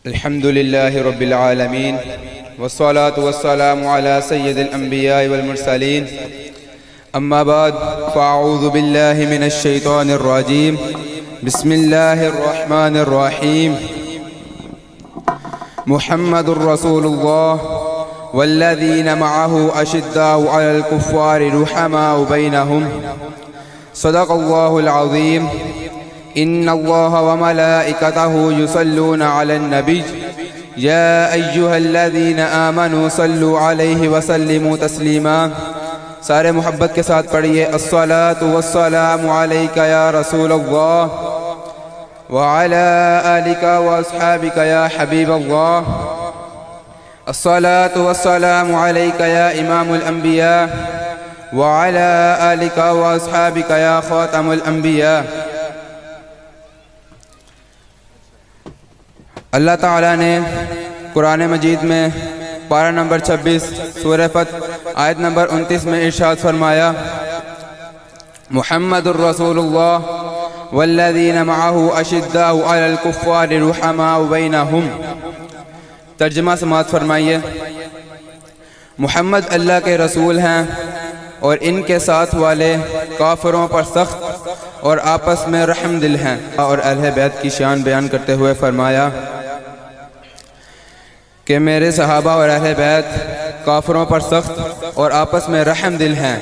الحمد لله رب العالمين والصلاة والسلام على سيد الأنبياء والمرسلين أما بعد فأعوذ بالله من الشيطان الرجيم بسم الله الرحمن الرحيم محمد رسول الله والذين معه أشداء على الكفار رحماء بينهم صدق الله العظيم إن الله وملائكته يصلون على النبي يا أيها الذين آمنوا صلوا عليه وسلموا تسليما سارے محبت کے ساتھ پڑھیے الصلاة والسلام عليك يا رسول الله وعلى آلك وأصحابك يا حبيب الله الصلاة والسلام عليك يا إمام الأنبياء وعلى آلك وأصحابك يا خاتم الأنبياء اللہ تعالیٰ نے قرآن مجید میں پارہ نمبر 26 سورہ فتح آیت نمبر 29 میں ارشاد فرمایا محمد الرسول اللہ والذین معه اشداء علی الکفار رحماء بینہم۔ ترجمہ سماعت فرمائیے، محمد اللہ کے رسول ہیں اور ان کے ساتھ والے کافروں پر سخت اور آپس میں رحم دل ہیں۔ اور اہل بیت کی شان بیان کرتے ہوئے فرمایا کہ میرے صحابہ اور اہل بیت کافروں پر سخت اور آپس میں رحم دل ہیں،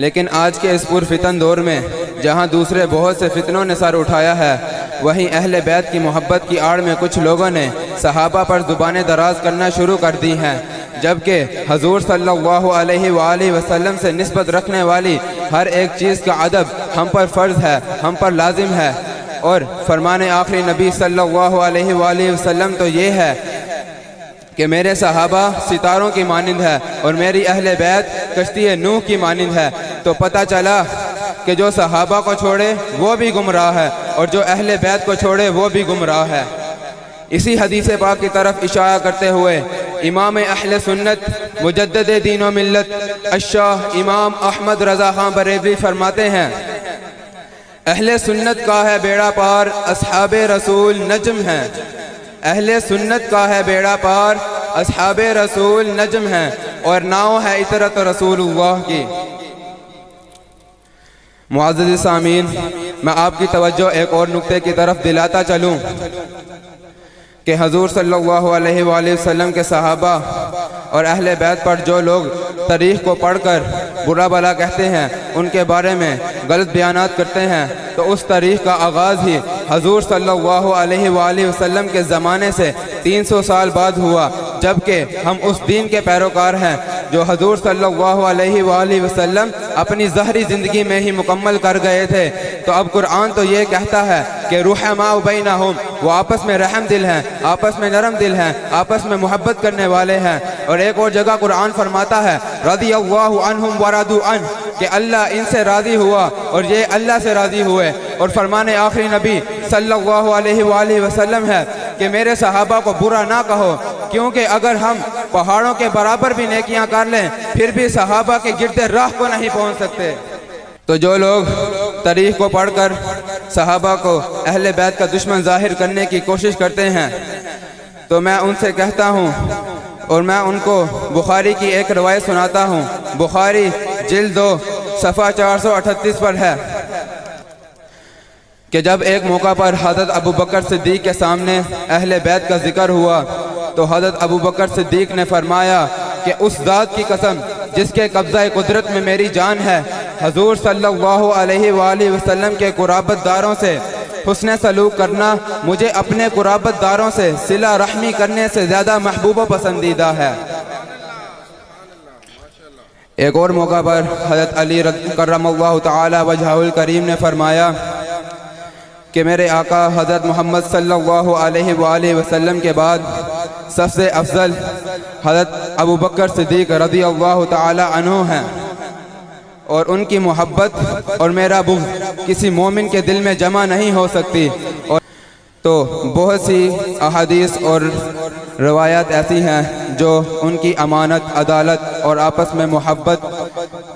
لیکن آج کے اس پرفتن دور میں جہاں دوسرے بہت سے فتنوں نے سر اٹھایا ہے، وہیں اہل بیت کی محبت کی آڑ میں کچھ لوگوں نے صحابہ پر زبانیں دراز کرنا شروع کر دی ہیں، جبکہ حضور صلی اللہ علیہ وآلہ وسلم سے نسبت رکھنے والی ہر ایک چیز کا ادب ہم پر فرض ہے، ہم پر لازم ہے۔ اور فرمان آخری نبی صلی اللہ علیہ وآلہ وسلم تو یہ ہے کہ میرے صحابہ ستاروں کی مانند ہے اور میری اہل بیت کشتی نوح کی مانند ہے۔ تو پتہ چلا کہ جو صحابہ کو چھوڑے وہ بھی گمراہ ہے اور جو اہل بیت کو چھوڑے وہ بھی گمراہ ہے۔ اسی حدیث پاک کی طرف اشارہ کرتے ہوئے امام اہل سنت مجدد دین و ملت الشاہ امام احمد رضا خان بریلوی فرماتے ہیں، اہل سنت کا ہے بیڑا پار اصحاب رسول نجم ہیں۔ اہل سنت کا ہے بیڑا پار اصحاب رسول نجم ہیں، اور ناؤ ہے اطرت رسول اللہ کی۔ معزز سامعین، میں آپ کی توجہ ایک اور نقطے کی طرف دلاتا چلوں کہ حضور صلی اللہ علیہ وآلہ وسلم کے صحابہ اور اہل بیت پر جو لوگ تاریخ کو پڑھ کر برا بھلا کہتے ہیں، ان کے بارے میں غلط بیانات کرتے ہیں، تو اس تاریخ کا آغاز ہی حضور صلی اللہ علیہ وآلہ وسلم کے زمانے سے 300 سال بعد ہوا، جبکہ ہم اس دین کے پیروکار ہیں جو حضور صلی اللہ علیہ وآلہ وسلم اپنی ظاہری زندگی میں ہی مکمل کر گئے تھے۔ تو اب قرآن تو یہ کہتا ہے کہ رحماء بینہم، وہ آپس میں رحم دل ہیں، آپس میں نرم دل ہیں، آپس میں محبت کرنے والے ہیں۔ اور ایک اور جگہ قرآن فرماتا ہے رضی اللہ عنہم ورضوا عنہ، کہ اللہ ان سے راضی ہوا اور یہ اللہ سے راضی ہوئے۔ اور فرمان آخری نبی صلی اللہ علیہ وآلہ وسلم ہے کہ میرے صحابہ کو برا نہ کہو، کیونکہ اگر ہم پہاڑوں کے برابر بھی نیکیاں کر لیں پھر بھی صحابہ کے گرد راہ کو نہیں پہنچ سکتے۔ تو جو لوگ تاریخ کو پڑھ کر صحابہ کو اہل بیت کا دشمن ظاہر کرنے کی کوشش کرتے ہیں، تو میں ان سے کہتا ہوں اور میں ان کو بخاری کی ایک روایت سناتا ہوں۔ بخاری جلد 2 صفحہ 438 پر ہے کہ جب ایک موقع پر حضرت ابو بکر صدیق کے سامنے اہل بیت کا ذکر ہوا تو حضرت ابو بکر صدیق نے فرمایا کہ اس ذات کی قسم جس کے قبضہ قدرت میں میری جان ہے، حضور صلی اللہ علیہ وآلہ وسلم کے قرابت داروں سے حسن سلوک کرنا مجھے اپنے قرابت داروں سے صلہ رحمی کرنے سے زیادہ محبوب و پسندیدہ ہے۔ ایک اور موقع پر حضرت علی کرم اللہ تعالی وجہہ الکریم نے فرمایا کہ میرے آقا حضرت محمد صلی اللہ علیہ وآلہ وسلم کے بعد سب سے افضل حضرت ابو بکر صدیق رضی اللہ تعالی عنہ ہیں، اور ان کی محبت اور میرا بغض کسی مومن کے دل میں جمع نہیں ہو سکتی۔ اور تو بہت سی احادیث اور روایات ایسی ہیں جو ان کی امانت، عدالت اور آپس میں محبت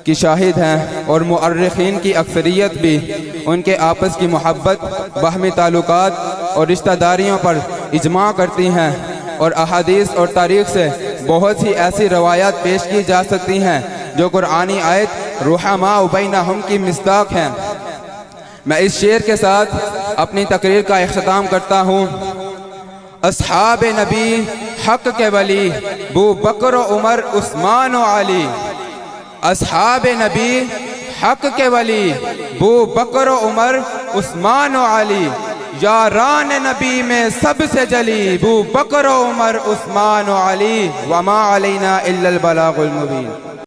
کی شاہد ہیں، اور مؤرخین کی اکثریت بھی ان کے آپس کی محبت، باہمی تعلقات اور رشتہ داریوں پر اجماع کرتی ہیں، اور احادیث اور تاریخ سے بہت سی ایسی روایات پیش کی جا سکتی ہیں جو قرآنی آیت رحماء بینہم کی مصداق ہیں۔ میں اس شعر کے ساتھ اپنی تقریر کا اختتام کرتا ہوں۔ اصحاب نبی حق کے ولی ابو بکر و عمر عثمان و علی، اصحاب نبی حق کے ولی ابو بکر و عمر عثمان و علی، یاران نبی میں سب سے جلی ابو بکر و عمر عثمان و علی، وما علینا الا البلاغ المبین۔